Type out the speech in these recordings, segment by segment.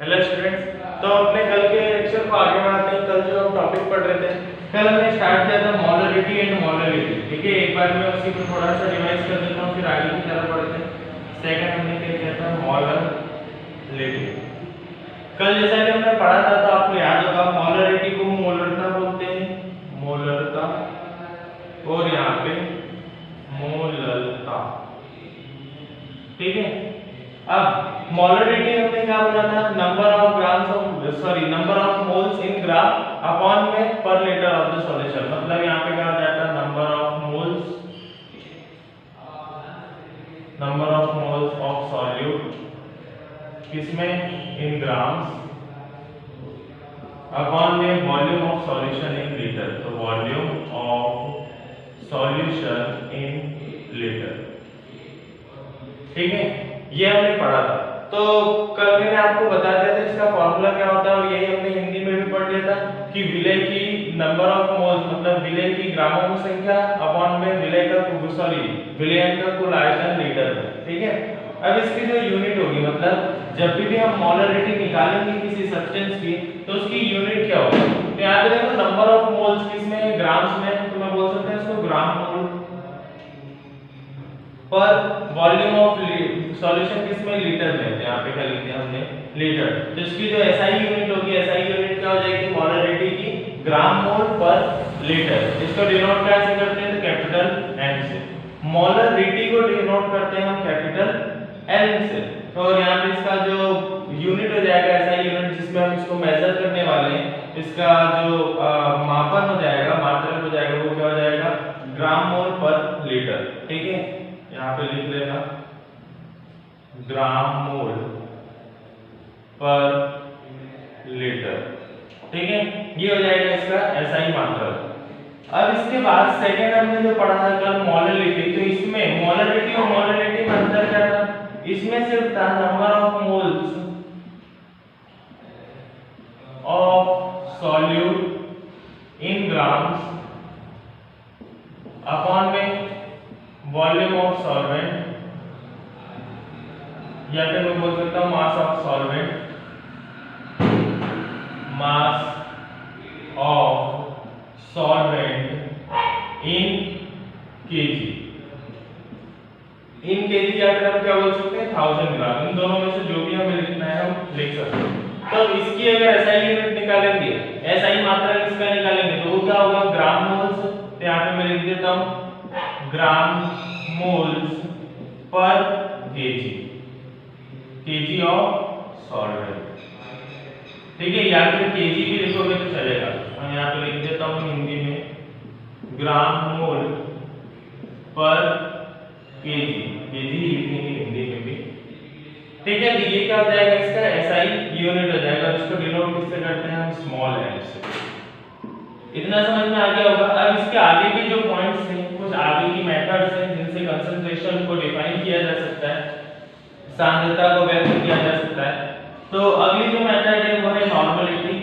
Hello students. तो अपने कल के लेक्चर को आगे बढ़ाते हैं। कल जो हम टॉपिक पढ़ रहे थे, कल हमने स्टार्ट किया था मोलरिटी एंड मोलरिटी। ठीक है, एक बार मैं उसी को थोड़ा सा रिवाइज कर देता हूँ, फिर आगे की तरफ बढ़ते हैं। सेकंड हमने क्या किया था, मोलरिटी। कल जैसा कि हमने पढ़ा था तो आपको याद होगा, मोलरिटी को मोलरता बोलते हैं, मोलरता, और यहाँ पे मोललता। ठीक है, अब मोलरिटी हमने क्या बोला था, number of number of moles in gram upon में पर लीटर ऑफ द सॉल्यूशन। मतलब यहाँ पे क्या हो जाता है, number of moles of solute किसमें, इन ग्राम्स, अपॉन में volume of solution in litre. तो volume of solution in litre. ठीक है, ये हमने पढ़ा था। तो कल मैंने आपको बता दिया था इसका फॉर्मूला क्या होता है, और यही हमने हिंदी में भी पढ़ लिया था कि विलय की नंबर ऑफ मोल्स मतलब विलय की ग्रामों की संख्या अपॉन में विलय का विलयन का कुल आयतन लीटर में। ठीक है, अब इसकी जो यूनिट होगी, मतलब जब भी हम मोलरिटी निकालेंगे किसी सब्सटेंस की तो उसकी यूनिट क्या होगी। तो यहाँ पे देखो, नंबर ऑफ मोल्स किसमें, ग्राम्स में, तो मैं बोल सकते हैं इसको ग्राम मोल पर वॉल्यूम ऑफ सॉल्यूशन किसमें, लीटर में। यहाँ पे क्या लिख दिया हमने, लीटर। तो इसकी जो एसआई यूनिट होगी, एसआई यूनिट क्या हो जाएगी, मोलरिटी की ग्राम मोल पर लीटर। इसको डिनोट कैसे करते हैं, तो कैपिटल एम से। मोलरिटी को डिनोट करते हैं हम कैपिटल एम से। तो यहाँ पे इसका जो यूनिट हो जाएगा, एसआई यूनिट, जिसमें हम इसको मेजर करने वाले हैं, इसका जो मापन हो जाएगा, मात्रक हो जाएगा, वो क्या हो जाएगा, ग्राम मोल पर लीटर। ठीक है, यहाँ पे लिख लेना ग्राम मोल पर लीटर। ठीक है, ये हो जाएगा इसका एसआई मात्रक। अब इसके बाद सेकंड हमने जो पढ़ा था कल, मोलरिटी। तो इसमें मोलरिटी और मोलरिटी में अंतर क्या था, इसमें सिर्फ था number of moles of solute in grams upon में वॉल्यूम ऑफ सॉल्वेंट, या फिर मैं बोल सकता हूं mass of solvent, mass of solvent in KG. In KG या फिर हम क्या बोल सकते हैं, 1000 ग्राम। इन दोनों में से जो भी हमें लिखना है हम लिख सकते हैं। तो इसकी अगर एसआई यूनिट निकालेंगे, एसआई मात्रा किसका निकालेंगे, तो वो क्या होगा, ग्राम मोल्स। तो यहाँ पे मैं लिख देता हूं ग्राम मोल्स पर केजी, केजी ऑफ सॉल्वेंट। ठीक है, या फिर केजी भी लिखोगे तो चलेगा। मैं यहाँ पे लिख देता हूँ हिंदी में ग्राम मोल पर केजी, केजी लिखेंगे हिंदी में भी। ठीक है, तो ये क्या हो जाएगा, इसका एसआई यूनिट हो जाएगा। इसको डिनोट किससे करते हैं हम, स्मॉल एम से। इतना समझ में आ गया होगा। अब इसके आगे के जो पॉइंट्स हैं, कुछ आगे की मेथड्स हैं जिनसे कंसंट्रेशन को डिफाइन किया जा सकता है, सांद्रता को व्यक्त किया जा सकता है। तो अगली जो मेथड है वो है नॉर्मलिटी।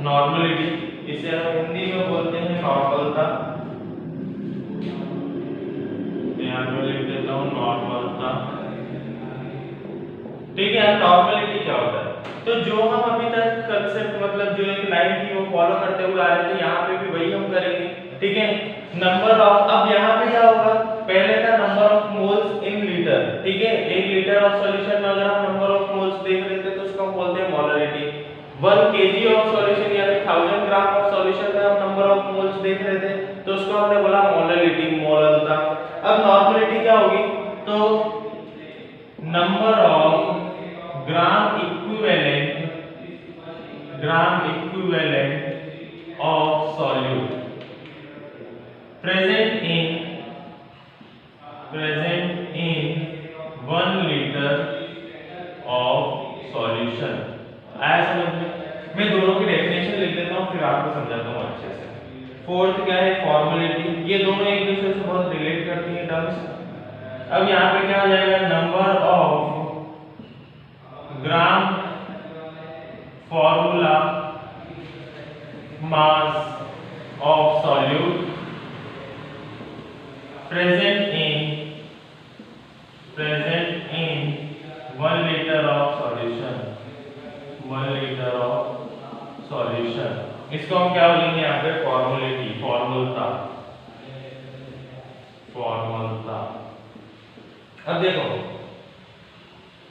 नॉर्मलिटी, इसे हम हिंदी में बोलते हैं नॉर्मलता। यहाँ पे लिख देता हूँ नॉर्मलता। ठीक है, नॉर्मलिटी क्या होता है, तो जो हम अभी तक कंसेप्ट मतलब जो एक लाइन थी वो फॉलो करते हुए आ रहे थे, यहाँ पे भी वही हम करेंगे। ठीक है, नंबर ऑफ, अब यहाँ पे क्या होगा, पहले था number of moles in litre. ठीक है, 1 लीटर ऑफ सॉल्यूशन में अगर हम नंबर ऑफ मोल्स देख रहे थे तो उसको हम बोलते हैं मोलरिटी। 1 केजी ऑफ सॉल्यूशन या फिर 1000 ग्राम ऑफ सॉल्यूशन में हम नंबर ऑफ मोल्स देख रहे थे तो उसको हमने बोला मोलरिटी, मोललता। अब नॉर्मलिटी क्या होगी, तो number of gram equivalent of solute present in 1 liter of solution। आया समझ में? मैं दोनों की डेफिनेशन लिख देता हूँ, फिर आपको समझाता हूँ अच्छे से। फोर्थ क्या है, फॉर्मेलिटी। ये दोनों एक दूसरे से बहुत रिलेट करती हैं टर्म्स। अब यहाँ पे क्या आ जाएगा, number of gram formula mass of solute present in 1 litre of solution, 1 litre of solution, इसको हम क्या बोलेंगे यहाँ पे फॉर्मुलेटी, फॉर्मूलता, फॉर्मूलता। अब देखो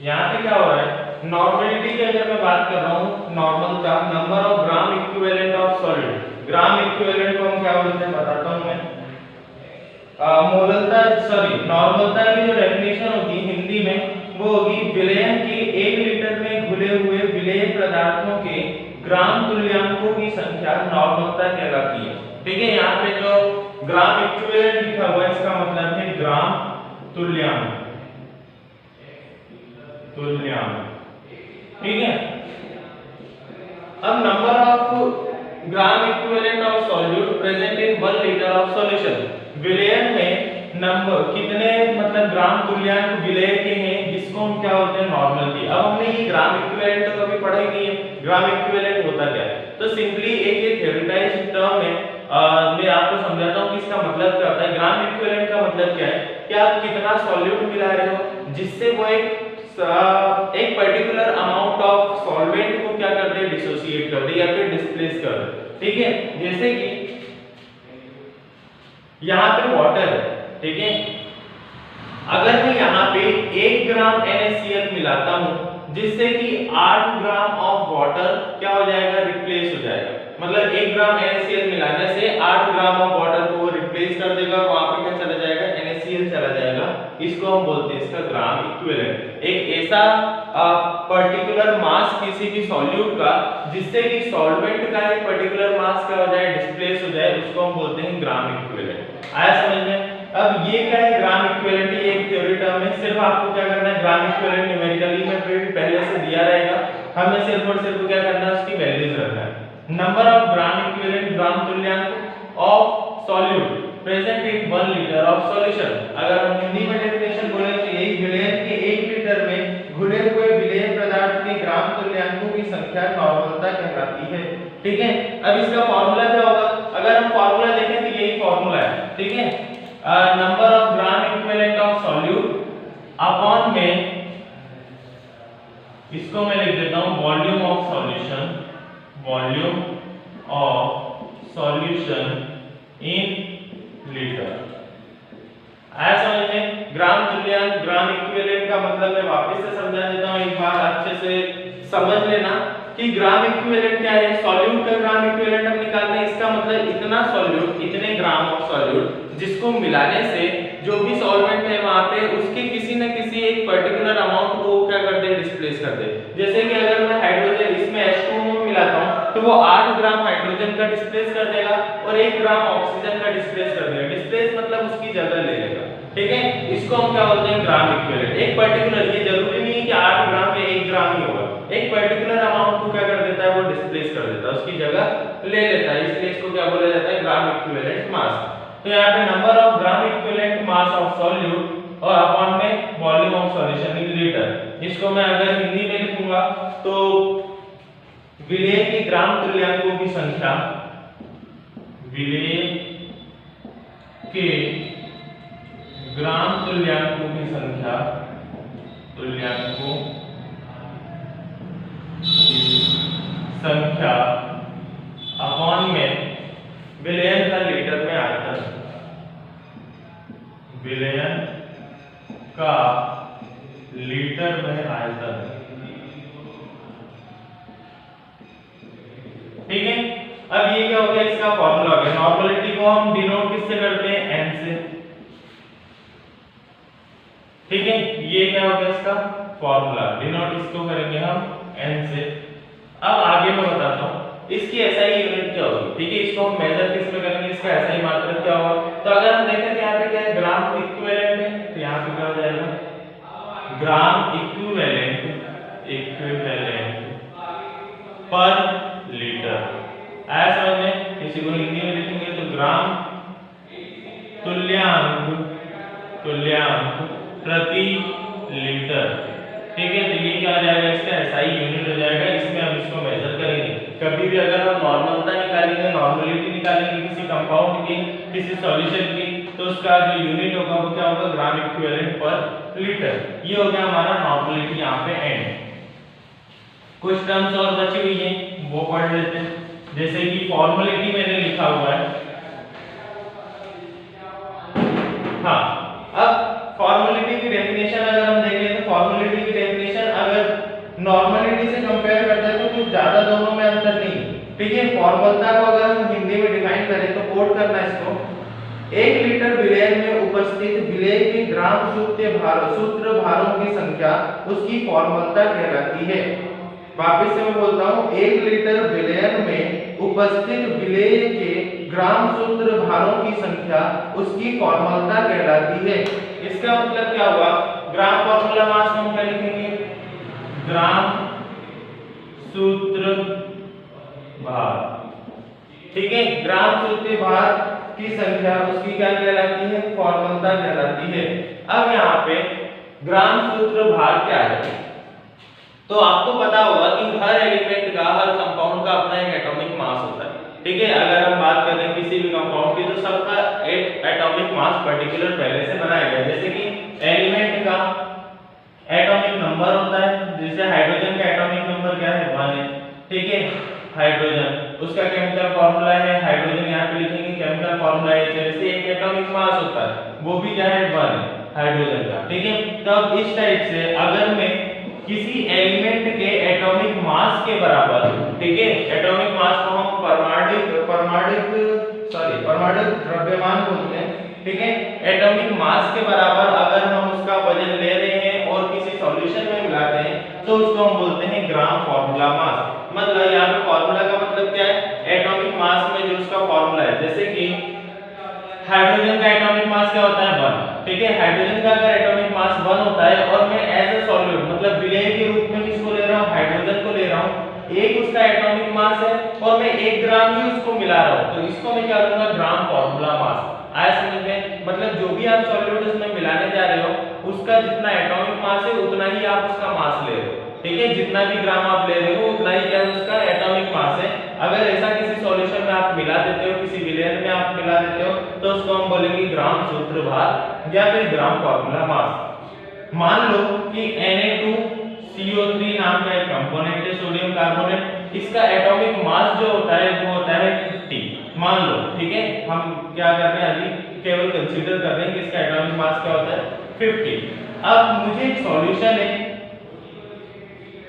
यहाँ पे क्या हो रहा है, नॉर्मलिटी की अगर मैं बात कर रहा हूँ, नॉर्मलता, number of gram equivalent of solid, gram equivalent को हम क्या बोलते हैं बताता हूँ मैं। मोललता, सॉरी, नॉर्मलता की जो डेफिनेशन होती है हिंदी में वो होगी विलयन के 1 लीटर में घुले हुए विलेय पदार्थों के ग्राम तुल्यांकों की संख्या नॉर्मलता कहलाती है। ठीक है, यहाँ पे जो ग्राम इक्विवेलेंट लिखा हुआ है इसका मतलब है ग्राम तुल्यांक, तुल्यांक। ठीक है, अब number of gram equivalent of solute present in 1 litre of solution, विलयन में नंबर कितने मतलब ग्राम तुल्यांक विलेय के हैं जिसको हम क्या बोलते हैं नॉर्मलिटी। अब हमने ये ग्राम इक्विवेलेंट तो कभी पढ़ा ही नहीं है, ग्राम इक्विवेलेंट होता क्या है, तो सिंपली एक ये थ्योरेटाइज्ड टर्म है, मैं आपको समझाता हूँ कि इसका मतलब क्या होता है। ग्राम इक्विवेलेंट का मतलब क्या है कि आप कितना सॉल्यूट मिला रहे हो जिससे वो एक पर्टिकुलर अमाउंट ऑफ सॉल्वेंट को क्या कर दे, डिसोसिएट कर दे या फिर डिस्प्लेस कर दे। ठीक है, जैसे कि यहाँ पे वाटर है, ठीक है, अगर मैं यहाँ पे 1 ग्राम NaCl मिलाता हूँ जिससे कि 8 ग्राम ऑफ वाटर क्या हो जाएगा, रिप्लेस हो जाएगा। मतलब 1 ग्राम NaCl मिलाने से 8 ग्राम ऑफ वाटर को रिप्लेस कर देगा और वहां पे क्या चला जाएगा, NaCl चला जाएगा। इसको हम बोलते हैं इसका ग्राम इक्विवेलेंट। एक ऐसा पर्टिकुलर मास किसी भी सॉल्यूट का जिससे कि सॉल्वेंट का एक पर्टिकुलर मास क्या हो जाए, डिस्प्लेस हो जाए, उसको हम बोलते हैं ग्राम इक्विवेलेंट। आया समझ में? अब ये क्या है ग्राम इक्विवेलेंट, ये एक थ्योरी टर्म है, सिर्फ आपको क्या करना है, ग्राम इक्विवेलेंट न्यूमेरिकली में पहले से दिया रहेगा, हमें सिर्फ और सिर्फ क्या करना है, उसकी वैल्यूज रखना है। नंबर ऑफ ग्राम इक्विवेलेंट, ग्राम तुल्यांक of solute present in 1 litre of solution. अगर हम हिंदी में डेफिनेशन बोले तो यही विलयन के 1 लीटर में घुले हुए विलेय पदार्थ के ग्राम तुल्यांकों की संख्या नॉर्मलता कहलाती है। ठीक है, अब इसका फार्मूला क्या होगा, अगर हम फार्मूला देखें तो यही फार्मूला है। ठीक है, number of gram equivalent of solute upon में, इसको मैं लिख देता हूं volume of solution, volume of solution in litre. आया समझ में? ग्राम तुल्यांक, ग्राम इक्विवेलेंट का मतलब मैं वापस से समझा देता हूं, एक बार अच्छे से समझ लेना कि ग्राम इक्विवेलेंट क्या है। सॉल्यूट का ग्राम इक्विवेलेंट हम निकालना है, इसका मतलब इतना सॉल्यूट, इतने ग्राम ऑफ सॉल्यूट जिसको मिलाने से जो भी सॉल्वेंट है वहां पे उसके किसी न किसी एक पर्टिकुलर अमाउंट को क्या कर दे, डिस्प्लेस कर दे। जैसे कि अगर मैं हाइड्रोजन इसमें H2O मिलाता हूं तो वो 8 ग्राम हाइड्रोजन का डिस्प्लेस कर देगा और 1 ग्राम ऑक्सीजन का डिस्प्लेस कर देगा। डिस्प्लेस मतलब उसकी जगह ले लेगा। ठीक है, इसको हम क्या बोलते हैं, ग्राम इक्विवेलेंट। एक पर्टिकुलर, ये जरूरी नहीं है कि 8 ग्राम या 1 ग्राम ही होगा, एक पर्टिकुलर अमाउंट को क्या कर देता है, वो डिस्प्लेस कर देता है, उसकी जगह ले लेता है, इसलिए इसको क्या बोला जाता है, ग्राम इक्विवेलेंट मास। तो यहाँ पे number of gram equivalent mass of solute और अपॉन में volume of solution in litre. इसको मैं अगर हिंदी में लिखूंगा तो विलेय के ग्राम तुल्यांकों की संख्या, विलेय के ग्राम तुल्यांकों की संख्या, तुल्यांकों की संख्या अपॉन में विलयन का लीटर में आयतन, विलयन का लीटर में आयतन। ठीक है, अब ये क्या हो गया, इसका फॉर्मूला हो गया। नॉर्मलिटी को हम डिनोट किससे करते हैं, n से। ठीक है, ये क्या हो गया इसका फॉर्मूला, डिनोट इसको करेंगे हम n से। अब आगे मैं बताता हूं इसकी SI यूनिट क्या होगी। ठीक है, इसको हम मेजर किस में करेंगे, इसका SI मात्रक क्या होगा। तो अगर हम देखें तो यहाँ पे क्या है, ग्राम इक्विवेलेंट है, तो यहाँ पे क्या हो जाएगा, ग्राम इक्विवेलेंट, इक्विवेलेंट पर लीटर। आया समझ में? किसी को हिंदी में लिखेंगे तो ग्राम तुल्यांक, तुल्यांक प्रति लीटर। ठीक है, तो ये क्या आ जाएगा, इसका SI यूनिट हो जाएगा, इसमें हम इसको मेजर करेंगे। कभी भी अगर हम नॉर्मलता निकालेंगे, नॉर्मलिटी निकालेंगे किसी कंपाउंड की, किसी सॉल्यूशन की, तो उसका जो यूनिट होगा वो क्या होगा, ग्राम इक्विवेलेंट पर लीटर। ये हो गया हमारा नॉर्मलिटी यहाँ पे कुछ टर्म्स और बची हुई हैं वो पढ़ लेते हैं। जैसे कि फॉर्मेलिटी मैंने लिखा हुआ है। हाँ, अब फॉर्मेलिटी की डेफिनेशन अगर हम देखें तो फॉर्मेलिटी की डेफिनेशन अगर नॉर्मलिटी से कंपेयर करते हैं तो कुछ ज्यादा दोनों में अंतर नहीं। ठीक है, फॉर्मलता को अगर हम हिंदी में डिफाइन करें तो कोड करना है इसको, 1 लीटर विलेय में उपस्थित विलेय के ग्राम सूत्र भारों की संख्या उसकी फॉर्मलता कहलाती है। वापस से मैं बोलता हूँ, 1 लीटर विलेय में उपस्थित विलेय के ग्राम सूत्र भारों की संख्या उसकी फॉर्मलता कहलाती है। इसका मतलब क्या हुआ, ग्राम फॉर्मूला मास को हम क्या लिखेंगे, ग्राम सूत्र भार। ठीक है, ग्राम सूत्र भार की संख्या उसकी क्या कहलाती है, फॉर्मलता कहलाती है। अब यहाँ पे ग्राम सूत्र भार क्या है, तो आपको पता होगा कि हर एलिमेंट का, हर कंपाउंड का अपना एक एटॉमिक मास होता है। ठीक है, अगर हम बात करें किसी भी कंपाउंड की तो सबका एक एटॉमिक मास पर्टिकुलर पहले से बनाया गया है। जैसे कि एलिमेंट का एटॉमिक नंबर होता है, जैसे हाइड्रोजन का एटॉमिक नंबर क्या है, 1 है। ठीक है, हाइड्रोजन, उसका केमिकल फार्मूला है, हाइड्रोजन यहाँ पे लिखेंगे, केमिकल फार्मूला है। जैसे एक एटॉमिक मास होता है वो भी क्या है, 1 है हाइड्रोजन का। ठीक है, तो अब इस टाइप से अगर मैं किसी एलिमेंट के एटॉमिक मास के बराबर, ठीक है, एटॉमिक मास को हम परमाणु द्रव्यमान बोलते हैं। ठीक है, एटॉमिक मास के बराबर अगर हम उसका वजन ले रहे हैं और किसी सॉल्यूशन में मिलाते हैं तो उसको हम बोलते हैं ग्राम फॉर्मूला मास। मतलब यहाँ पे फॉर्मूला का मतलब क्या है, एटॉमिक मास में जो उसका फॉर्मूला है। जैसे कि हाइड्रोजन का एटॉमिक मास क्या होता है, 1। ठीक है, हाइड्रोजन का अगर एटॉमिक मास 1 होता है और मैं एज अ सॉल्यूट मतलब विलेय के रूप में किसको ले रहा हूँ, हाइड्रोजन को ले रहा हूँ, एक उसका एटॉमिक मास है और मैं 1 ग्राम ही उसको मिला रहा हूँ, तो इसको मैं क्या लूंगा, ग्राम फॉर्मूला मास। आया समझ में, मतलब जो भी आप सॉल्यूट उसमें मिलाने जा रहे हो उसका जितना एटॉमिक मास है उतना ही आप उसका मास ले रहे हो। ठीक है, जितना भी ग्राम आप ले रहे हो उतना ही क्या उसका एटॉमिक मास है। अगर ऐसा किसी सॉल्यूशन में आप मिला देते हो, किसी विलेय में आप मिला देते हो तो उसको हम बोलेंगे ग्राम सूत्र भार या फिर ग्राम फॉर्मूला मास। मान लो कि Na2CO3 नाम का एक कंपोनेंट है, सोडियम कार्बोनेट, इसका एटॉमिक मास जो होता है वो होता है 50 मान लो। ठीक है, हम क्या कर रहे हैं अभी केवल कंसीडर कर रहे हैं कि इसका एटॉमिक मास क्या होता है, 50। अब मुझे एक सॉल्यूशन है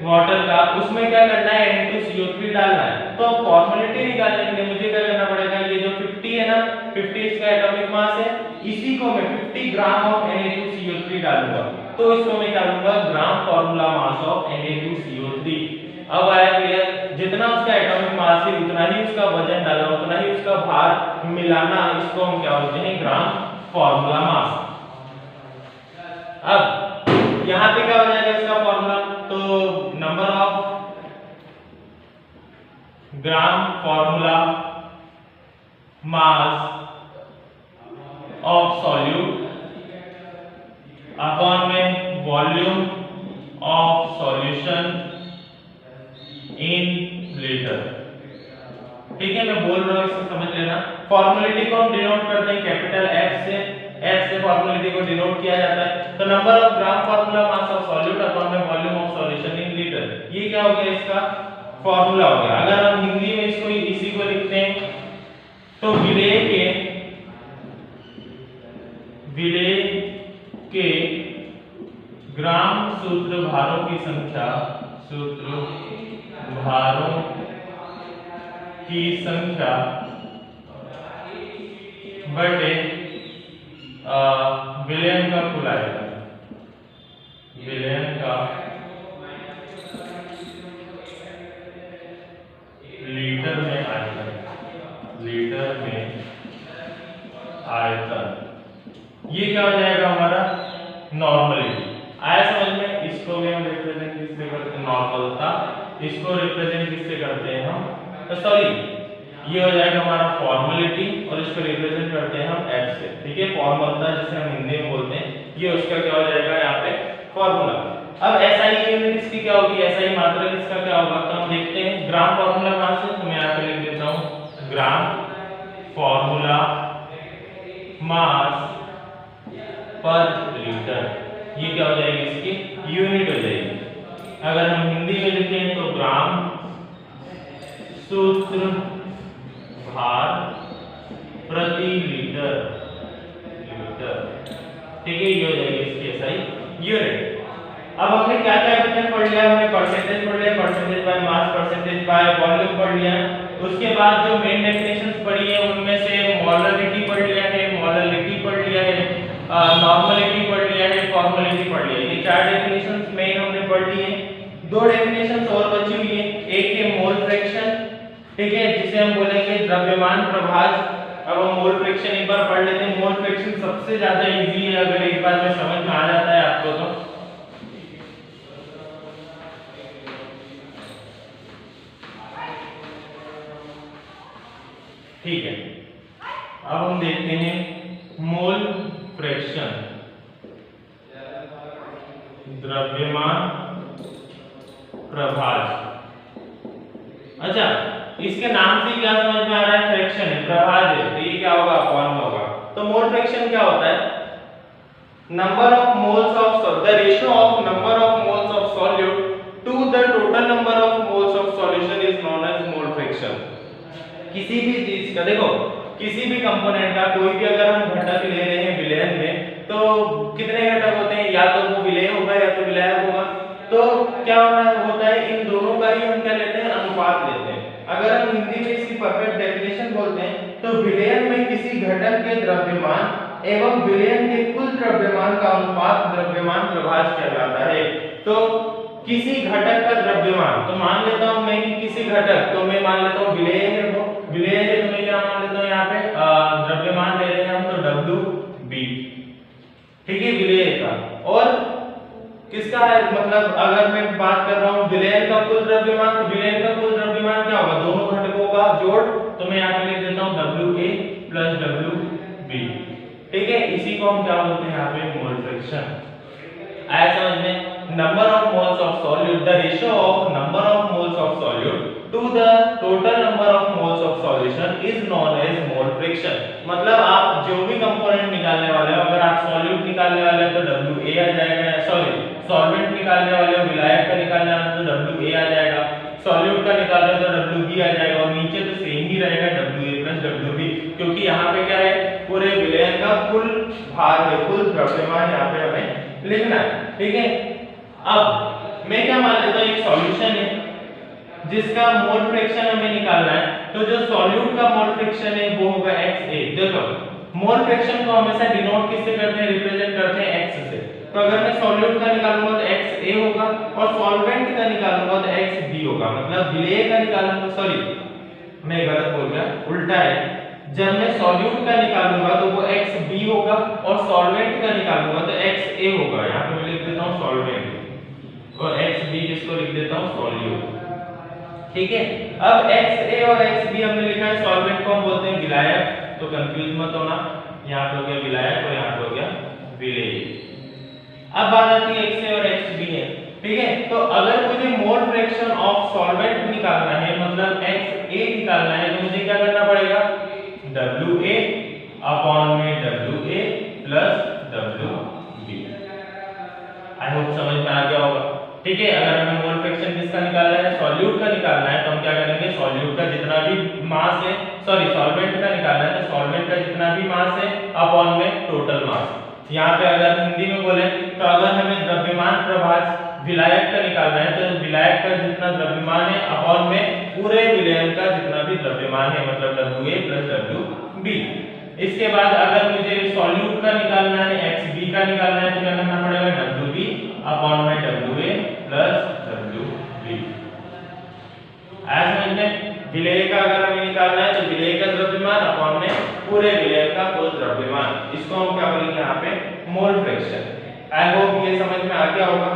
वाटर का, उसमें क्या करना है, Na2CO3 डालना है। तो अब फॉर्मेलिटी निकालने के लिए मुझे क्या करना पड़ेगा, ये जो 50 है ना, 50 इसका एटॉमिक मास है, इसी को मैं 50 ग्राम ऑफ Na2CO3 डालूंगा, तो इसको मैं क्या लूंगा, ग्राम फॉर्मूला मास ऑफ Na2CO3। अब आया क्लियर, जितना उसका एटॉमिक मास है उतना ही उसका वजन डालना, उतना ही उसका भार मिलाना, इसको हम क्या बोलते हैं, ग्राम फॉर्मूला मास। अब यहाँ पे क्या हो जाएगा इसका फॉर्मूला, तो number of gram formula mass of solute upon में volume of solution in litre. ठीक है, मैं बोल रहा हूँ इसको समझ लेना। फॉर्मेलिटी को हम डिनोट करते हैं कैपिटल F से फॉर्मेलिटी को डिनोट किया जाता है। तो number of gram formula mass of solute upon में volume of solution in litre, ये क्या हो गया, इसका फॉर्मूला हो गया। अगर हम हिंदी में इसको इसी को लिखते हैं तो विलेय के ग्राम सूत्र भारों की संख्या, सूत्र भारों की संख्या बटे विलयन का कुल आयतन, विलयन का लीटर में आयतन, लीटर में आयतन, ये क्या हो जाएगा हमारा, नॉर्मलिटी। आया समझ में, इसको भी हम रिप्रेजेंट किससे करते हैं, नॉर्मलता, इसको रिप्रेजेंट किससे करते हैं हम, तो सॉरी ये हो जाएगा हमारा फॉर्मेलिटी और इसको रिप्रेजेंट करते हैं हम F से। ठीक है, फॉर्मलता जिसे हम हिंदी में बोलते हैं, ये उसका क्या हो जाएगा यहाँ पे फॉर्मूला। अब SI यूनिट इसकी क्या होगी, SI मात्रक इसका क्या होगा, तो हम देखते हैं ग्राम फॉर्मूला कहां से, तो मैं यहाँ पे लिख देता हूँ ग्राम फॉर्मूला मास पर लीटर, ये क्या हो जाएगी, इसकी यूनिट हो जाएगी। अगर हम हिंदी में लिखें तो ग्राम सूत्र भार प्रति लीटर, ठीक है, ये हो जाएगी इसकी एसआई यूनिट। अब हमने क्या क्या पढ़ लिया, हमने परसेंटेज पढ़ लिया, percentage by mass, percentage by volume पढ़ लिया। उसके बाद जो मेन डेफिनेशंस पढ़ी है उनमें से मोलरिटी पढ़ लिया है, मोलरिटी पढ़ लिया है, नॉर्मलिटी पढ़ लिया है, फॉर्मलिटी पढ़ लिया है। ये 4 डेफिनेशंस मेन हमने पढ़ ली है। 2 डेफिनेशंस और बची हुई है, एक है मोल फ्रैक्शन, ठीक है, जिसे हम बोलेंगे द्रव्यमान प्रभाज। अब हम मोल फ्रैक्शन एक बार पढ़ लेते हैं। मोल फ्रैक्शन सबसे ज्यादा इजी है, अगर एक बार में समझ में आ जाता है आपको तो। ठीक है, अब हम देखते हैं मोल फ्रैक्शन, द्रव्यमान प्रभाज। अच्छा, इसके नाम से क्या समझ में आ रहा है, फ्रैक्शन है, प्रभाज है, तो ये क्या होगा, अपॉन में होगा। तो मोल फ्रैक्शन क्या होता है, number of moles of the ratio of number of moles of solute to the total number of moles of solution is known as mole fraction. किसी भी चीज का, देखो किसी भी कंपोनेंट का कोई भी अगर हम घटक ले रहे हैं विलयन में, तो कितने घटक होते हैं, या तो वो विलेय होगा या तो विलायक होगा। तो क्या होता है, इन दोनों का ही हम क्या लेते हैं, अनुपात लेते हैं। अगर हम हिंदी में इसकी परफेक्ट डेफिनेशन बोलते हैं तो विलयन में किसी घटक के द्रव्यमान एवं विलयन के कुल द्रव्यमान का अनुपात द्रव्यमान प्रभाज कहलाता है। तो किसी घटक का द्रव्यमान, तो मान लेता हूं मैं कि किसी घटक, तो मैं मान लेता हूं विलेय है, वो विलेय है, तो मैं क्या मान लेता हूं यहाँ पे द्रव्यमान ले रहे हैं हम, तो WB, ठीक है, विलेय का। और किसका है, मतलब अगर मैं बात कर रहा हूं विलयन का कुल द्रव्यमान, तो विलयन का कुल द्रव्यमान क्या होगा, दोनों घटकों का जोड़, तो मैं यहाँ पे लिख देता हूं WA प्लस WB, ठीक है। इसी को हम क्या बोलते हैं यहाँ पे, मोल फ्रैक्शन। आया समझ में, number of moles of solute, the ratio of number of moles of solute to the total number of moles of solution is known as mole fraction. मतलब आप जो भी कंपोनेंट निकालने वाले हो, अगर आप सॉल्यूट निकालने वाले हो तो WA आ जाएगा, सॉरी सॉल्वेंट निकालने वाले हो, विलायक का निकालने वाले हो तो WA आ जाएगा, सॉल्यूट का निकाल रहे हो तो WB आ जाएगा, और नीचे तो सेम ही रहेगा WA प्लस WB, क्योंकि यहाँ पे क्या है, पूरे विलयन का कुल भार है, कुल द्रव्यमान यहाँ पे हमें लिखना है, ठीक है। अब मैं क्या मान लेता हूँ, एक सॉल्यूशन है जिसका मोल फ्रैक्शन हमें निकालना है, तो जो सॉल्यूट का मोल फ्रैक्शन है वो होगा XA। देखो मोल फ्रैक्शन को हमेशा डिनोट किससे करते हैं, रिप्रेजेंट करते हैं X से। तो अगर मैं सॉल्यूट का निकालूंगा तो XA होगा, और सॉल्वेंट का निकालूंगा तो XB होगा। मतलब विलेय का निकालूंगा, सॉरी मैं गलत बोल गया, उल्टा है, जब मैं सॉल्यूट का निकालूंगा तो वो XB होगा, और सॉल्वेंट का निकालूंगा तो XA होगा। यहाँ पे मैं लिख देता हूँ सॉल्वेंट, और XB जिसको लिख देता हूँ सॉल्यूट, ठीक है। अब XA और XB हमने लिखा है, सॉल्वेंट को हम बोलते हैं विलायक, तो कंफ्यूज मत होना, यहाँ पे हो गया विलायक और यहाँ पे हो गया विलेय। अब बात आती है XA और XB है, ठीक है। तो अगर मुझे मोल फ्रैक्शन ऑफ सॉल्वेंट निकालना है, मतलब XA निकालना है, तो मुझे क्या करना पड़ेगा, WA अपॉन में WA plus WB। I hope समझ में आ गया होगा, ठीक है। अगर हमें मोल फ्रैक्शन किसका निकालना है, सॉल्यूट का निकालना है, तो हम क्या करेंगे, सॉल्यूट का जितना भी मास है, सॉरी सॉल्वेंट का निकालना है, तो सॉल्वेंट का जितना भी मास है अपॉन में टोटल मास। यहाँ पे अगर हिंदी में बोले तो अगर हमें द्रव्यमान प्रभाज विलायक का निकालना है, तो विलायक का जितना द्रव्यमान है अपॉन में पूरे विलयन का जितना भी द्रव्यमान है, मतलब WA प्लस WB। इसके बाद अगर मुझे सॉल्यूट का निकालना है, XB का निकालना है, तो क्या करना पड़ेगा, WB अपॉन में WA प्लस WB। समझ में, विलेय का अगर हमें निकालना है तो विलेय का द्रव्यमान अपॉन में पूरे विलेय का कुल द्रव्यमान, इसको हम क्या बोलेंगे यहाँ पे, मोल फ्रैक्शन। आई होप ये समझ में आ गया होगा।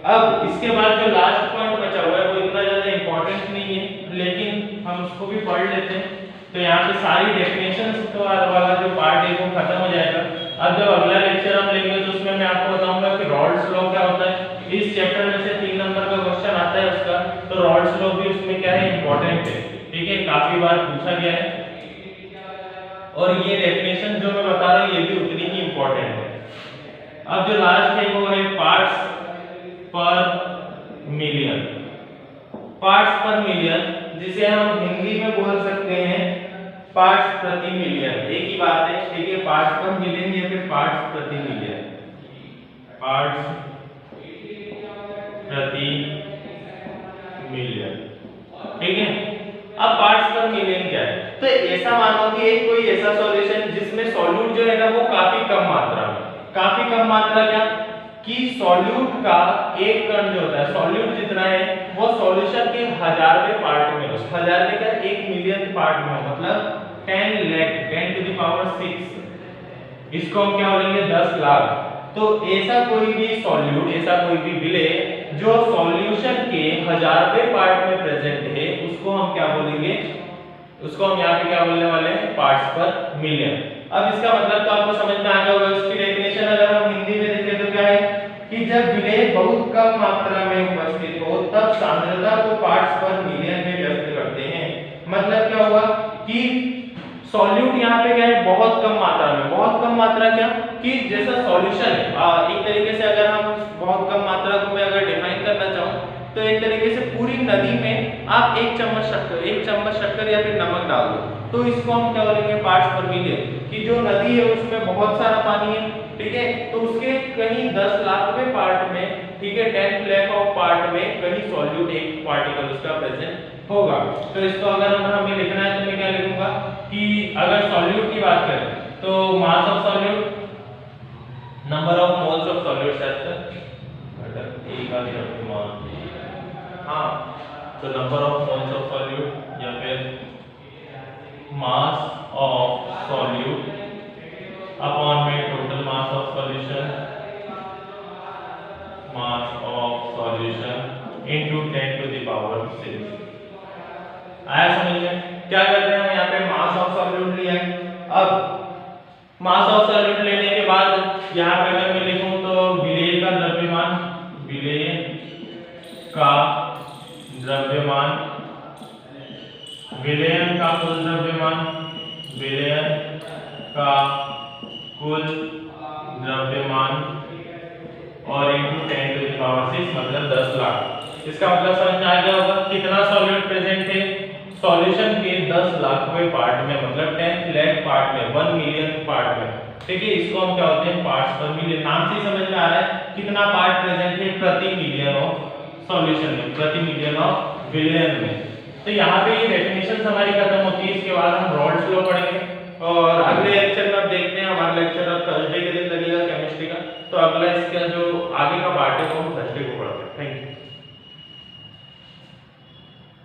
अब इसके बाद जो लास्ट पॉइंट बचा हुआ है वो इतना ज्यादा इंपॉर्टेंट नहीं है, लेकिन हम उसको भी पढ़ लेते हैं। तो यहाँ पे सारी डेफिनेशंस वाला जो पार्ट है वो खत्म हो जाएगा। अब जब अगला लेक्चर हम लेंगे तो उसमें मैं आपको बताऊंगा कि रॉल्स लॉ क्या होता है। इस चैप्टर में से 3 नंबर का क्वेश्चन आता है उसका, तो रॉल्स लॉ भी उसमें क्या है, इंपॉर्टेंट है, ठीक है, काफी बार पूछा गया है। और ये डेफिनेशन जो मैं बता रहा हूँ ये भी उतनी ही इंपॉर्टेंट है। अब जो लास्ट है वो है पार्ट्स पर मिलियन, पार्ट्स पर मिलियन, जिसे हम हिंदी में बोल सकते हैं पार्ट्स प्रति मिलियन। एक ही बात है, ठीक है, पार्ट्स पर मिलियन या फिर पार्ट्स प्रति मिलियन, पार्ट्स प्रति मिलियन, ठीक है। अब पार्ट्स पर मिलियन क्या है, तो ऐसा मानो कि एक कोई ऐसा सॉल्यूशन जिसमें सॉल्यूट जो है ना वो काफी कम मात्रा में, काफी कम मात्रा क्या कि सॉल्यूट का एक कण जो होता है, सॉल्यूट जितना है वो सॉल्यूशन के 1000वें पार्ट में हो, 1000वें का 1 मिलियन पार्ट में हो, मतलब 10 लाख, 10 टू द पावर 6, इसको हम क्या बोलेंगे 10 लाख। तो ऐसा कोई भी सॉल्यूट, ऐसा कोई भी विलेय जो सॉल्यूशन के 1000वें पार्ट में प्रेजेंट है, उसको हम क्या बोलेंगे, उसको हम यहाँ पे क्या बोलने वाले हैं, पार्ट्स पर मिलियन। अब इसका मतलब तो आपको समझ में आ गया होगा। इसकी डेफिनेशन अगर हम हिंदी में देखें तो क्या है कि जब विलेय बहुत कम मात्रा में उपस्थित हो तब सांद्रता को पार्ट्स पर मिलियन में व्यक्त करते हैं। मतलब क्या होगा कि सॉल्यूट यहाँ पे क्या है बहुत कम मात्रा में, बहुत कम मात्रा क्या कि जैसा सॉल्यूशन है, एक तरीके से अगर हम बहुत कम मात्रा को मैं अगर डिफाइन करना चाहूँ तो एक तरीके से पूरी नदी में आप 1 चम्मच शक्कर या फिर नमक डाल दो, तो इसको हम क्या बोलेंगे पार्ट्स पर मिलियन। कि जो नदी है उसमें बहुत सारा पानी है, ठीक है, तो उसके कहीं 10 लाखवें पार्ट में, ठीक है, 10 लाख ऑफ पार्ट में कहीं सॉल्यूट एक पार्टिकल उसका प्रेजेंट होगा। तो इसको अगर हमें लिखना है तो मैं क्या लिखूंगा कि अगर सॉल्यूट की बात करें तो mass of solute, number of moles of solute तो number of moles of solute या फिर मास ऑफ सॉल्यूट अपॉन में total mass of solution, mass of solution into 10 to the power 6। आया समझ में? क्या करते हैं हम यहाँ पे मास ऑफ सॉल्यूट लिया है। अब मास ऑफ सॉल्यूट लेने के बाद यहाँ पे अगर मैं लिखूं तो विलेय का द्रव्यमान, विलेय का द्रव्यमान, विलयन का कुल द्रव्यमान, विलयन का कुल द्रव्यमान और इनटू 10 टू द पावर 6 मतलब 10 लाख। इसका मतलब समझ में आ गया होगा कितना सॉल्यूट प्रेजेंट है सॉल्यूशन के 10 लाखवें पार्ट में, मतलब 10 लाख पार्ट में, 1 मिलियन पार्ट में, ठीक है। इसको हम क्या होते हैं पार्ट्स पर मिलियन। नाम से समझ में आ रहा है कितना पार्ट प्रेजेंट है प्रति मिलियन ऑफ सॉल्यूशन में, प्रति मिलियन ऑफ विलयन में। तो यहाँ पे ये डेफिनेशन हमारी खत्म होती है। इसके बाद हम रॉल्स लॉ पढ़ेंगे और अगले लेक्चर में अब देखते हैं, हमारा लेक्चर अब थर्सडे के दिन लगेगा केमिस्ट्री का, तो अगला इसका जो आगे का पार्ट है वो हम थर्सडे को पढ़ेंगे।